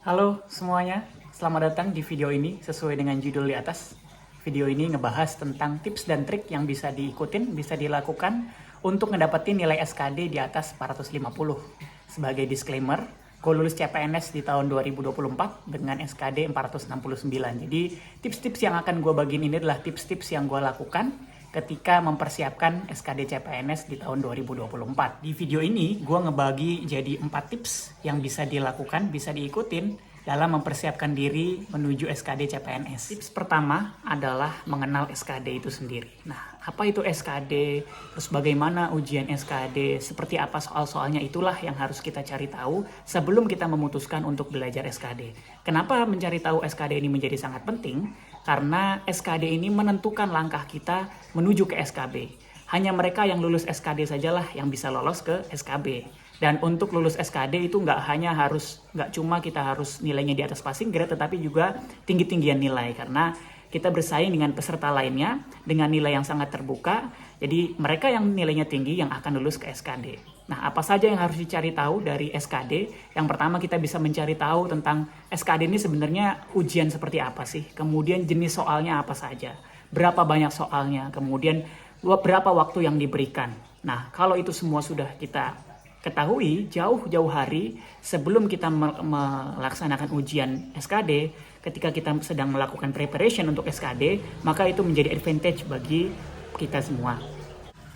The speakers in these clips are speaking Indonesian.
Halo semuanya, selamat datang di video ini sesuai dengan judul di atas. Video ini ngebahas tentang tips dan trik yang bisa diikutin, bisa dilakukan untuk ngedapetin nilai SKD di atas 450. Sebagai disclaimer, gue lulus CPNS di tahun 2024 dengan SKD 469. Jadi tips-tips yang akan gue bagiin ini adalah tips-tips yang gue lakukan ketika mempersiapkan SKD CPNS di tahun 2024. Di video ini, gue ngebagi jadi 4 tips yang bisa dilakukan, bisa diikutin dalam mempersiapkan diri menuju SKD CPNS. Tips pertama adalah mengenal SKD itu sendiri. Nah, apa itu SKD? Terus bagaimana ujian SKD? Seperti apa soal-soalnya? Itulah yang harus kita cari tahu sebelum kita memutuskan untuk belajar SKD. Kenapa mencari tahu SKD ini menjadi sangat penting? Karena SKD ini menentukan langkah kita menuju ke SKB. Hanya mereka yang lulus SKD sajalah yang bisa lolos ke SKB. Dan untuk lulus SKD itu nggak cuma kita harus nilainya di atas passing grade, tetapi juga tinggi-tinggian nilai. Karena kita bersaing dengan peserta lainnya dengan nilai yang sangat terbuka. Jadi mereka yang nilainya tinggi yang akan lulus ke SKD. Nah, apa saja yang harus dicari tahu dari SKD? Yang pertama, kita bisa mencari tahu tentang SKD ini sebenarnya ujian seperti apa sih? Kemudian jenis soalnya apa saja? Berapa banyak soalnya? Kemudian berapa waktu yang diberikan? Nah, kalau itu semua sudah kita ketahui jauh-jauh hari sebelum kita melaksanakan ujian SKD, ketika kita sedang melakukan preparation untuk SKD, maka itu menjadi advantage bagi kita semua.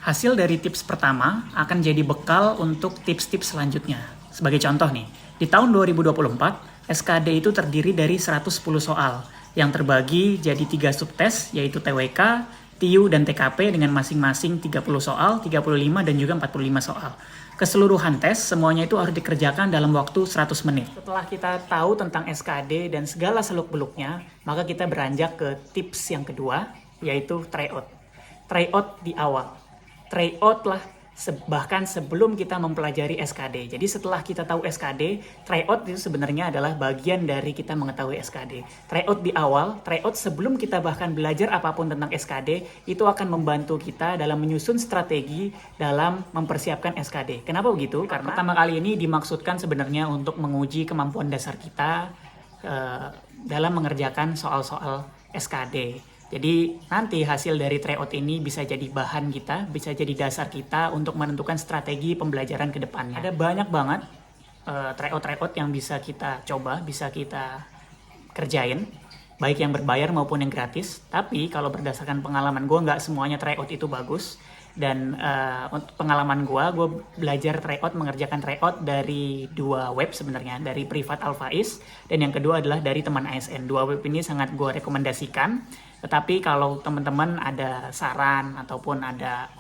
Hasil dari tips pertama akan jadi bekal untuk tips-tips selanjutnya. Sebagai contoh nih, di tahun 2024, SKD itu terdiri dari 110 soal yang terbagi jadi 3 subtes, yaitu TWK, TIU, dan TKP dengan masing-masing 30 soal, 35, dan juga 45 soal. Keseluruhan tes, semuanya itu harus dikerjakan dalam waktu 100 menit. Setelah kita tahu tentang SKD dan segala seluk-beluknya, maka kita beranjak ke tips yang kedua, yaitu tryout. Tryout di awal. Tryout lah bahkan sebelum kita mempelajari SKD. Jadi setelah kita tahu SKD, tryout itu sebenarnya adalah bagian dari kita mengetahui SKD. Tryout di awal, tryout sebelum kita bahkan belajar apapun tentang SKD, itu akan membantu kita dalam menyusun strategi dalam mempersiapkan SKD. Kenapa begitu? Karena pertama kali ini dimaksudkan sebenarnya untuk menguji kemampuan dasar kita dalam mengerjakan soal-soal SKD. Jadi nanti hasil dari tryout ini bisa jadi bahan kita, bisa jadi dasar kita untuk menentukan strategi pembelajaran ke depannya. Ada banyak banget tryout yang bisa kita coba, bisa kita kerjain, baik yang berbayar maupun yang gratis. Tapi kalau berdasarkan pengalaman gue, nggak semuanya tryout itu bagus. Dan untuk pengalaman gue belajar tryout, mengerjakan tryout dari 2 web sebenarnya, dari Privat Alfaiz, dan yang kedua adalah dari teman ASN. 2 web ini sangat gue rekomendasikan. Tetapi kalau teman-teman ada saran ataupun ada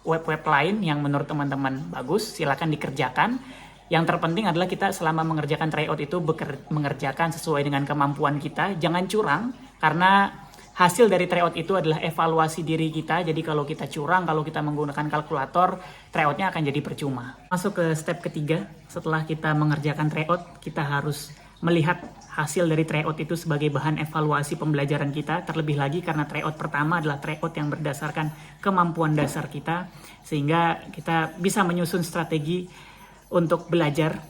web-web lain yang menurut teman-teman bagus, silakan dikerjakan. Yang terpenting adalah kita selama mengerjakan tryout itu mengerjakan sesuai dengan kemampuan kita. Jangan curang, karena hasil dari tryout itu adalah evaluasi diri kita. Jadi kalau kita curang, kalau kita menggunakan kalkulator, tryoutnya akan jadi percuma. Masuk ke step ketiga, setelah kita mengerjakan tryout, kita harus melihat hasil dari tryout itu sebagai bahan evaluasi pembelajaran kita. Terlebih lagi karena tryout pertama adalah tryout yang berdasarkan kemampuan dasar kita, sehingga kita bisa menyusun strategi untuk belajar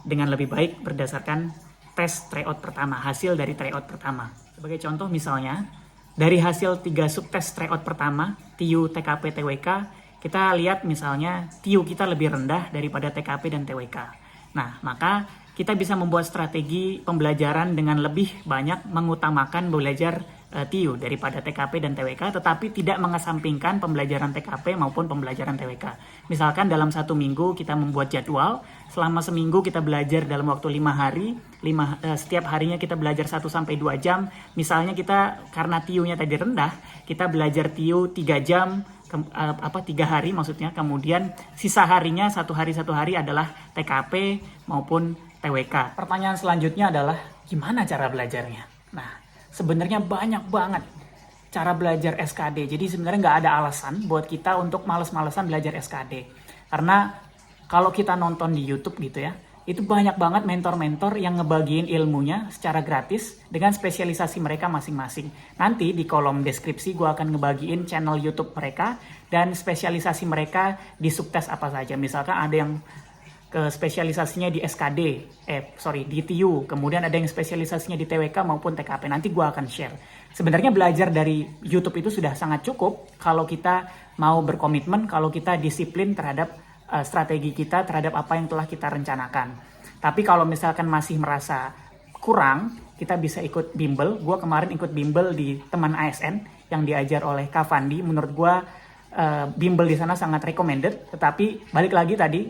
dengan lebih baik berdasarkan tes tryout pertama, hasil dari tryout pertama. Sebagai contoh misalnya, dari hasil 3 subtes tryout pertama, TIU, TKP, TWK, kita lihat misalnya TIU kita lebih rendah daripada TKP dan TWK. Nah, maka kita bisa membuat strategi pembelajaran dengan lebih banyak mengutamakan belajar TIU daripada TKP dan TWK, tetapi tidak mengesampingkan pembelajaran TKP maupun pembelajaran TWK. Misalkan dalam 1 minggu kita membuat jadwal, selama seminggu kita belajar dalam waktu 5 hari, setiap harinya kita belajar 1-2 jam. Misalnya kita, karena TIU-nya tadi rendah, kita belajar TIU 3 jam, 3 hari maksudnya, kemudian sisa harinya 1 hari adalah TKP maupun TWK. Pertanyaan selanjutnya adalah gimana cara belajarnya? Nah, sebenarnya banyak banget cara belajar SKD. Jadi sebenarnya nggak ada alasan buat kita untuk males-malesan belajar SKD. Karena kalau kita nonton di YouTube gitu ya, itu banyak banget mentor-mentor yang ngebagiin ilmunya secara gratis dengan spesialisasi mereka masing-masing. Nanti di kolom deskripsi gue akan ngebagiin channel YouTube mereka dan spesialisasi mereka di subtes apa saja. Misalkan ada yang ke spesialisasinya di SKD, di TU, kemudian ada yang spesialisasinya di TWK maupun TKP. Nanti gue akan share. Sebenarnya belajar dari YouTube itu sudah sangat cukup kalau kita mau berkomitmen, kalau kita disiplin terhadap strategi kita, terhadap apa yang telah kita rencanakan. Tapi kalau misalkan masih merasa kurang, kita bisa ikut bimbel. Gue kemarin ikut bimbel di teman ASN yang diajar oleh Kak Fandi. Menurut gue bimbel di sana sangat recommended. Tetapi balik lagi tadi,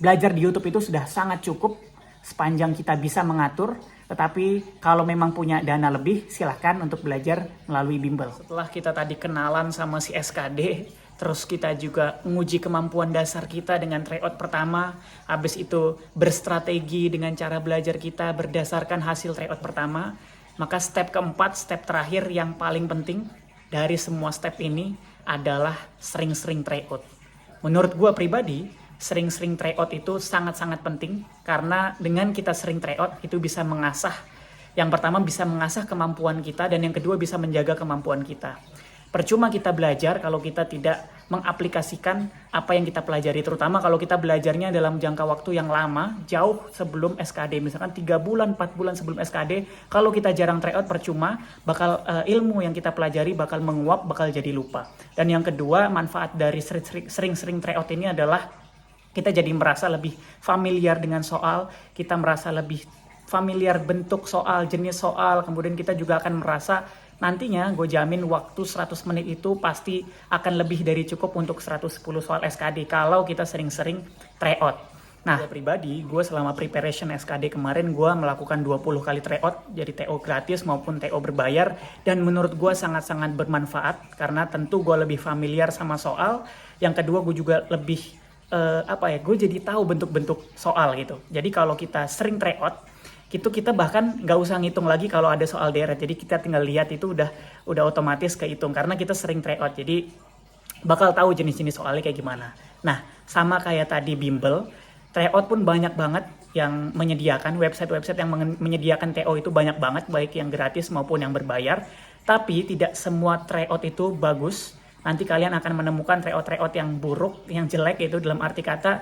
belajar di YouTube itu sudah sangat cukup sepanjang kita bisa mengatur. Tetapi kalau memang punya dana lebih, silahkan untuk belajar melalui bimbel. Setelah kita tadi kenalan sama si SKD, terus kita juga menguji kemampuan dasar kita dengan tryout pertama. Habis itu berstrategi dengan cara belajar kita berdasarkan hasil tryout pertama. Maka step keempat, step terakhir yang paling penting dari semua step ini adalah sering-sering tryout. Menurut gue pribadi, sering-sering tryout itu sangat-sangat penting. Karena dengan kita sering tryout itu bisa mengasah. Yang pertama bisa mengasah kemampuan kita, dan yang kedua bisa menjaga kemampuan kita. Percuma kita belajar kalau kita tidak mengaplikasikan apa yang kita pelajari. Terutama kalau kita belajarnya dalam jangka waktu yang lama, jauh sebelum SKD. Misalkan 3 bulan, 4 bulan sebelum SKD. Kalau kita jarang tryout percuma, bakal ilmu yang kita pelajari bakal menguap, bakal jadi lupa. Dan yang kedua, manfaat dari sering-sering tryout ini adalah kita jadi merasa lebih familiar dengan soal, kita merasa lebih familiar bentuk soal, jenis soal, kemudian kita juga akan merasa nantinya gue jamin waktu 100 menit itu pasti akan lebih dari cukup untuk 110 soal SKD kalau kita sering-sering tryout. Nah, pribadi gue selama preparation SKD kemarin gue melakukan 20 kali tryout, jadi TO gratis maupun TO berbayar, dan menurut gue sangat-sangat bermanfaat karena tentu gue lebih familiar sama soal. Yang kedua gue juga lebih gue jadi tahu bentuk-bentuk soal gitu. Jadi kalau kita sering tryout, kita bahkan nggak usah ngitung lagi kalau ada soal deret. Jadi kita tinggal lihat itu udah otomatis kehitung karena kita sering tryout. Jadi bakal tahu jenis-jenis soalnya kayak gimana. Nah, sama kayak tadi bimbel, tryout pun banyak banget yang menyediakan, website-website yang menyediakan TO itu banyak banget, baik yang gratis maupun yang berbayar. Tapi tidak semua tryout itu bagus. Nanti kalian akan menemukan tryout yang buruk, yang jelek, itu dalam arti kata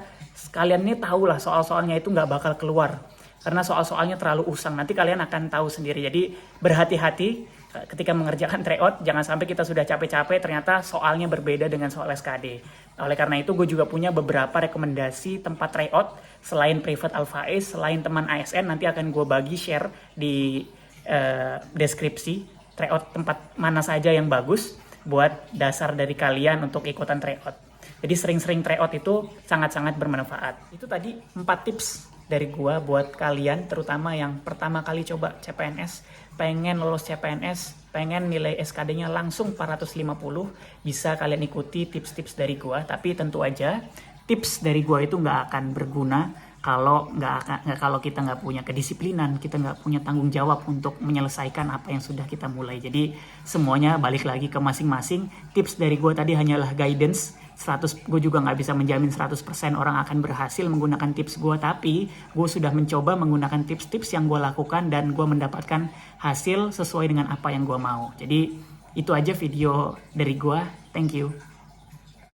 kalian ini tahu lah soal-soalnya itu nggak bakal keluar. Karena soal-soalnya terlalu usang, nanti kalian akan tahu sendiri. Jadi berhati-hati ketika mengerjakan tryout, jangan sampai kita sudah capek-capek ternyata soalnya berbeda dengan soal SKD. Oleh karena itu gue juga punya beberapa rekomendasi tempat tryout selain Private Alpha Ace, selain teman ASN, nanti akan gue bagi share di deskripsi tryout tempat mana saja yang bagus buat dasar dari kalian untuk ikutan tryout. Jadi sering-sering tryout itu sangat-sangat bermanfaat. Itu tadi 4 tips dari gua buat kalian, terutama yang pertama kali coba CPNS, pengen lolos CPNS, pengen nilai SKD-nya langsung 450, bisa kalian ikuti tips-tips dari gua. Tapi tentu aja tips dari gua itu nggak akan berguna kalau kita nggak punya kedisiplinan, kita nggak punya tanggung jawab untuk menyelesaikan apa yang sudah kita mulai. Jadi semuanya balik lagi ke masing-masing. Tips dari gua tadi hanyalah guidance. Gue juga nggak bisa menjamin 100% orang akan berhasil menggunakan tips gue, tapi gue sudah mencoba menggunakan tips-tips yang gue lakukan dan gue mendapatkan hasil sesuai dengan apa yang gue mau. Jadi itu aja video dari gue. Thank you.